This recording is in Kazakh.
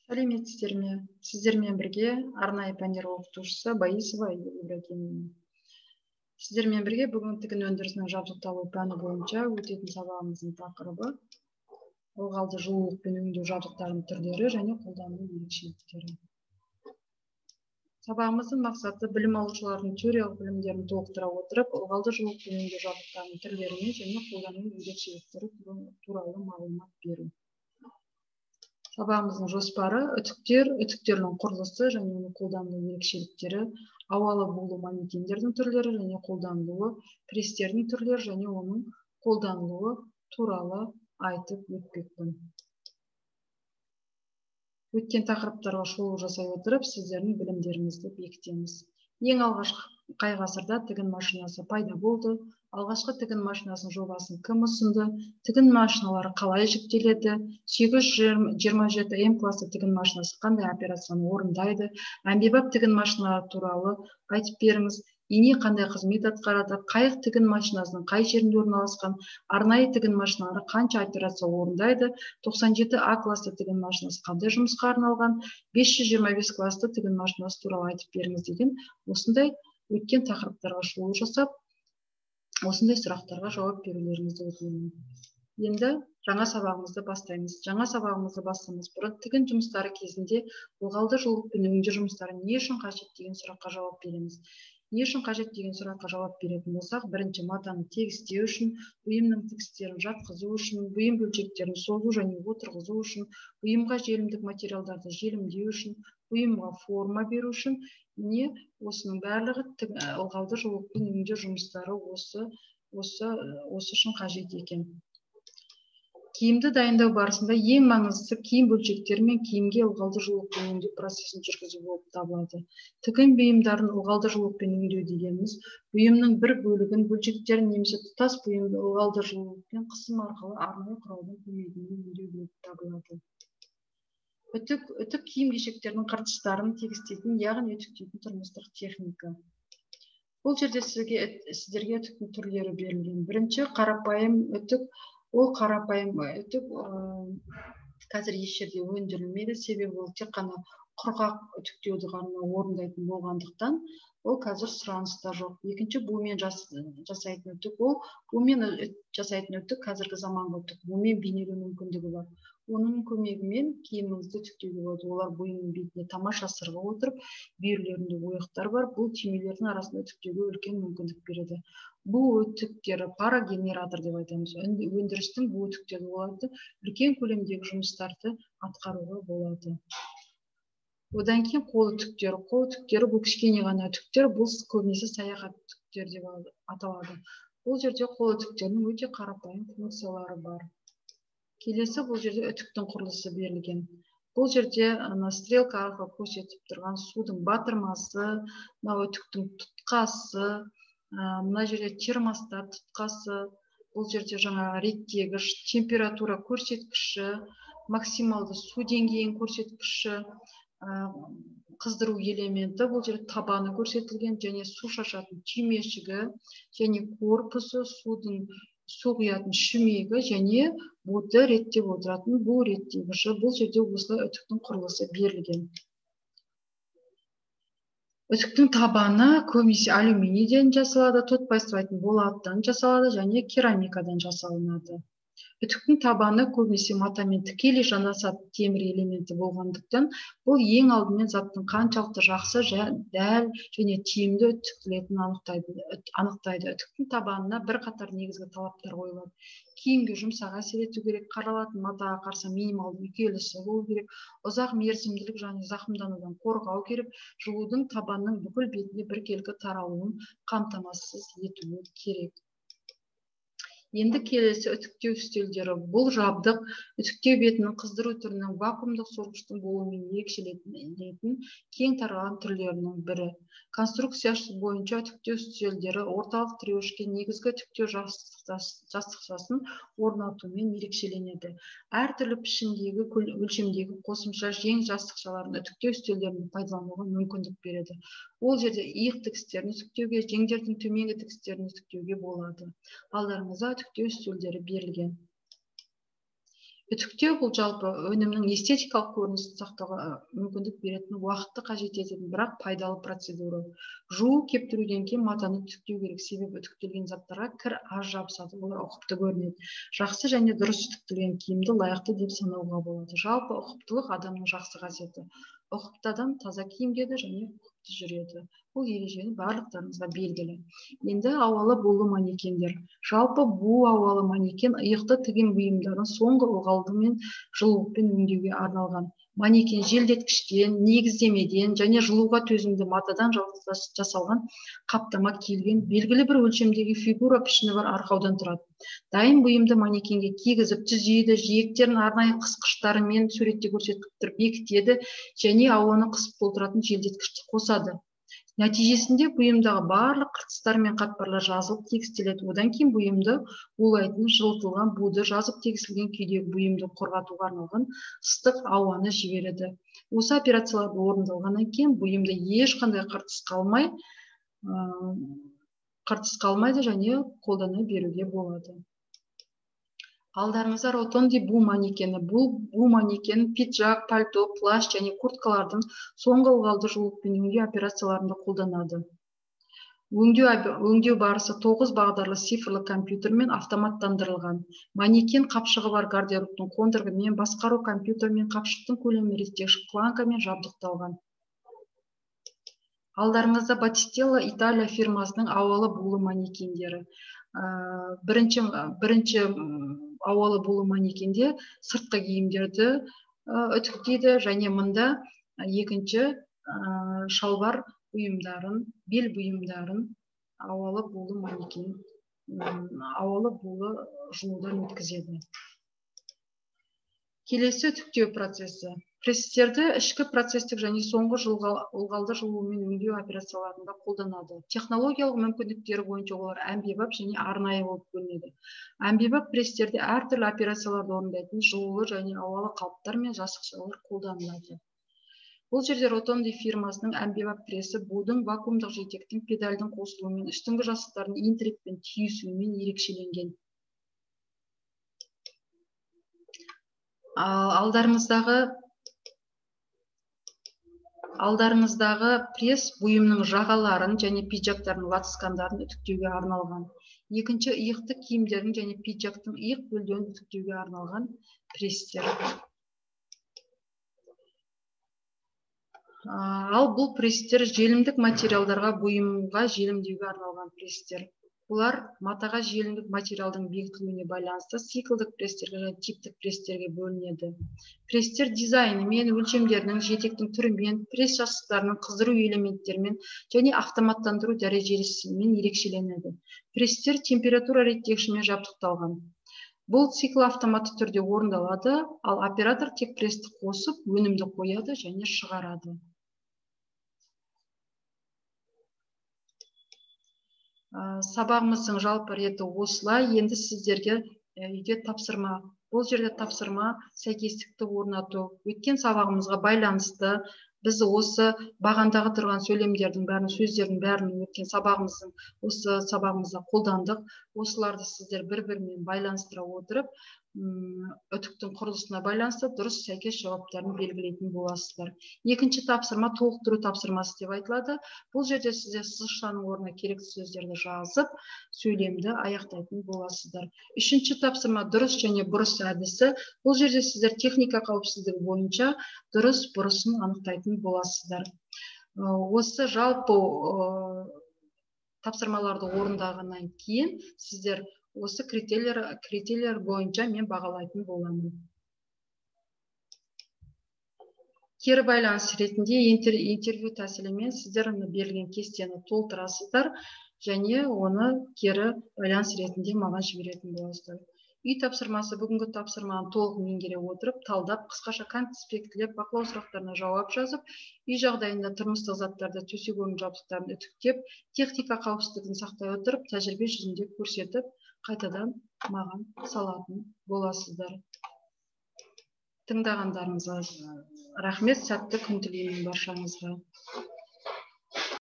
Сәлеметсіздер ме? Сіздермен бірге арнайы пәндер оқытушысы Боисова Ибрагимова. Сіздермен бірге бүгін тігін өндірісінің жабдықталу пәні бойынша өтетін сабағымыздың тақырыбы ылғалды жылулық пен өңдеу жабдықтарының түрлері және қолдану ерекшеліктері. Сабағымыздың мақсаты білім алушылардың теориялық білімдерін толықтыра отырып, ылғалды жылулық пен өңдеу жабдықтарының түрлеріне және қолдану ерекшеліктері туралы мағлұмат беру. Сабағымыздың жоспары үтіктердің құрылысы және оның қолданылу ерекшеліктері, ауалы булы манекендердің түрлері және қолданылуы, престердің түрлері және оның қолданылуы туралы айтып өтпекпін. Өткен тақырыптарға шолу жасай отырып, сіздердің білімдеріңізді бекітеміз. Ең алғашқы қай ғасырда тігін машинасы пайда болды? Алғашқы тігін машинасының жобасын кім ұсынды? Тігін машиналары қалай жіктеледі? 827 М классы тігін машинасы қандай операцияны орындайды? Әмбебап тігін машиналары туралы айтып беріңіз. Ине қандай қызмет атқарады? Қайық тігін машинасының қай жерінде орналасқан? Арнайы тігін машиналары қанша операция орындайды? 97 А классы тігін машинасы қандай жұмысқа арналған? 525 класты тігін машинасы туралы айтып беріңіз деген осындай өткен тақырыптарға шолу жасап, осындай сұрақтарға жауап берулеріңізді өтінемін. Енді жаңа сабағымызды бастаймыз. Жаңа сабағымызды бастамас бұрын тігін жұмыстары кезінде ылғалды жылулық пен өңдеу жұмыстары не үшін қажет деген сұраққа жауап береміз. Не үшін қажет деген сұраққа жауап беретін болсақ, бірінші матаны тегістеу үшін, бұйымның тігістерін жатқызу үшін, бұйым бөлшектерін созу және отырғызу үшін, бұйымға желімдік материалдарды желімдеу үшін, бұйымға форма беру үшін, не осының барлығы ылғалды жылулық пен өңдеу жұмыстары осы үшін қажет екен. Киімді дайындау барысында ең маңыздысы киім бөлшектері мен киімге ылғалды жылулықпен өңдеу процесін жүргізу болып табылады. Тігін бұйымдарын ылғалды жылулықпен өңдеу дегеніміз, бұйымның бір бөлігін, бөлшектерін немесе тұтас бұйымды ылғалды жылулықпен қысым арқылы арнайы құралдың көмегімен өңдеу болып табылады. Үтік киім-кешектердің қыртыстарын тегістейтін, яғни үтіктейтін тұрмыстық техника. Бұл жерде сіздерге үтіктің түрлері берілген. Бірінші қарапайым үтік. Ол қарапайым үтік қазір еш жерде өндірілмейді, себебі ол тек қана құрғақ үтіктеуді ғана орындайтын болғандықтан, ол қазір сұраныста жоқ. Екінші бумен жасайтын үтік. Ол бумен жасайтын үтік қазіргі заманғы үтік. Бумен бейнелеу мүмкіндігі бар. Оның көмегімен киіміңізді үтіктеуге болады. Олар бұйымның бетіне тамаша сырға отырып, бүйірлерінде ойықтар бар. Бұл түймелердің арасында үтіктеуге үлкен мүмкіндік береді. Бұл үтіктері парагенератор деп айтамыз. Өндірістің бұл үтіктері оларды үлкен көлемдегі жұмыстарды атқаруға болады. Одан кейін қол үтіктері. Қол үтіктері бұл кішкене ғана үтіктер, бұл көбінесе саяхат үтіктер деп аталады. Бұл жерде қол үтіктерінің өте қарапайым функциялары бар. Келесі бұл жерде үтіктің құрылысы берілген. Бұл жерде стрелка арқылы көрсетіп тұрған судың батырмасы, үтіктің тұтқасы, мына жерде термостат тұтқасы, бұл жерде жаңа реттегіш, температура көрсеткіші, максималды су деңгейін көрсеткіші, қыздыру элементі, бұл жерде табаны көрсетілген, және су шашатын түймешігі, және корпусы, су құятын шүмегі және буды реттеп отыратын бұл реттегіші. Бұл жерде осылай үтіктің құрылысы берілген. Үтіктің табаны көбінесе алюминийден жасалады, тот байыспайтын болаттан жасалады және керамикадан жасалынады. Үтіктің табаны көбінесе матамен тікелей жанасатын темір элементі болғандықтан, бұл ең алдымен заттың қаншалықты жақсы, дәл және тиімді үтіктелетінін анықтайды. Үтіктің табанына бірқатар негізгі талаптар қойылады. Киімге жұмсақ әсер ету керек, қаралатын матаға қарсы минималды үйкелісі болу керек, ұзақ мерзімділік және зақымданудан қорғау керек, жылудың табанның бүкіл бетіне біркелкі таралуын қамтамасыз етуі керек. Енді келесі үтіктеу үстелдері. Бұл жабдық үтіктеу бетінің қыздыру түрінің вакуумдық сорғыштың болуымен ерекшеленетін кең таралған түрлерінің бірі. Конструкциясы бойынша үтіктеу үстелдері орталық тіреуішке негізгі үтіктеу жастықшасын орнатумен ерекшеленеді. Әртүрлі пішіндегі, өлшемдегі қосымша жең жастықшаларын үтіктеу үстелдерін пайдалануға мүмкіндік береді. Ол жерде иық тігістерін үтіктеуге, жеңдердің төменгі тігістерін үтіктеуге болады. Алдарыңызда үтіктеу үстелдері берілген. Үтіктеу бұл жалпы өнімнің эстетикалық көрінісін сақтауға мүмкіндік беретін, уақытты қажет ететін, бірақ пайдалы процедура. Жуу, кептіруден кейін матаны үтіктеу керек, себебі үтіктелген заттарға кір аз жабысады, олар ұқыпты көрінеді. Жақсы және дұрыс үтіктелген киімді лайықты деп санауға болады. Жалпы ұқыптылық адамның жақсы қасиеті. Ұқыпты адам таза киім киеді және ұқыпты жүреді. Бұл ережені барлықтарыңызға белгілі. Енді ауалы булы манекендер. Жалпы бұл ауалы манекен иықты тігін бұйымдарын соңғы ылғалдымен жылулықпен өңдеуге арналған. Манекен желдеткіштен, негіздемеден және жылуға төзімді матадан жасалған қаптама киілген белгілі бір өлшемдегі фигура пішіні бар арқаудан тұрады. Дайын бұйымды манекенге кигізіп түзейді, жиектерін арнайы қысқыштарымен суретте көрсетіп тұрып бекітеді және ауаны қысып толтыратын желдеткішті қосады. Нәтижесінде бұйымдағы барлық қыртыстар мен қатпарлар жазылып тегістеледі. Одан кейін бұйымды улайтын жылытылған буды жазып тегістелген күйдегі бұйымды қорғатуға арналған ыстық ауаны жібереді. Осы операцияларды орындалғаннан кейін бұйымды ешқандай қыртыс қалмайды және қолдана беруге болады. Алдарыңызда ротонди бу манекені. Бу манекен пиджак, пальто, плащ және курткалардың соңғы ылғалды жылулықпен өңдеу операцияларында қолданады. Өңдеу барысы 9 бағдарлы цифрлы компьютермен автоматтандырылған. Манекен қапшығы бар гардеробтың қондырғымен, басқару компьютермен, қапшықтың көлемі реттегіш планкамен жабдықталған. Алдарыңызда Батистелла Италия фирмасының ауалы булы манекендері. Бірінші ауалы булы манекенде сыртқы киімдерді үтіктейді және мұнда екінші шалбар бұйымдарын, бел бұйымдарын ауалы булы манекен, ауалы булы жуудан өткізеді. Келесі үтіктеу процесі. Пресстерді ішкі процестік және соңғы ылғалды жылумен өңдеу операцияларында қолданады. Технологиялық мүмкіндіктері бойынша олар әмбебап және арнайы болып бөлінеді. Әмбебап пресстерде әртүрлі операцияларды орындайтын жылулы және ауалы қалыптар мен жасықшалар қолданылады. Бұл жерде Ротонди фирмасының әмбебап пресі будың вакуумдық жетектің педальдың қосылуымен, үстіңгі жасықтардың интрикпен түйісуімен ерекшеленген. Алдарыңыздағы пресс бұйымның жағаларын және пиджактардың лацкандарын үтіктеуге арналған. Екінші иықты киімдердің және пиджактың иық бөлдеуін үтіктеуге арналған пресстер. Ал бұл пресстер желімдік материалдарға бұйымға желімдеуге арналған пресстер. Бұлар матаға желімдік материалдың бекітілуіне байланысты циклдік пресстерге және типтік пресстерге бөлінеді. Пресстер дизайнымен, өлшемдерінің, жетектің түрімен, пресс жасықтарының қыздыру элементтерімен және автоматтандыру дәрежесімен ерекшеленеді. Пресстер температура реттегішімен жабдықталған. Бұл цикл автоматты түрде орындалады, ал оператор тек прессті қосып, өнімді қояды және шығарады. Сабағымыздың жалпы реті осылай. Енді сіздерге үйде тапсырма. Бұл жерде тапсырма сәйкестікті орнату. Өткен сабағымызға байланысты біз осы бағандағы тұрған сөйлемдердің бәрін, сөздердің бәрін өткен осы сабағымызда қолдандық. Осыларды сіздер бір-бірімен байланыстыра отырып, үтіктің құрылысына байланысты дұрыс сәйкес жауаптарын белгілейтін боласыздар. Екінші тапсырма толықтыру тапсырмасы деп айтылады. Бұл жерде сіздер сызықшаның орнына керекті сөздерді жазып, сөйлемді аяқтайтын боласыздар. Үшінші тапсырма дұрыс және бұрыс әдісі. Бұл жерде сіздер техника қауіпсіздігі бойынша дұрыс бұрысын анықтайтын боласыздар. Осы жалпы тапсырмаларды орындағаннан кейін сіздер осы критерийлер бойынша мен бағалайтын боламын. Кері байланыс ретінде интервью тәсілімен сіздер берілген кестені толтырасыздар және оны кері байланыс ретінде маған жіберетін боласыздар. Үй тапсырмасы бүгінгі тапсырманы толық меңгере отырып, талдап, қысқаша конспектілеп, бақылау сұрақтарына жауап жазып, үй жағдайында тұрмыстық заттарды, төсек орын жабдықтарын үтіктеп, техника қауіпсіздігін сақтай отырып, тәжірибе жүзінде көрсетіп, қайтадан маған салатын боласыздар. Тыңдағандарыңызға рахмет, сәтті күн тілеймін баршаңызға.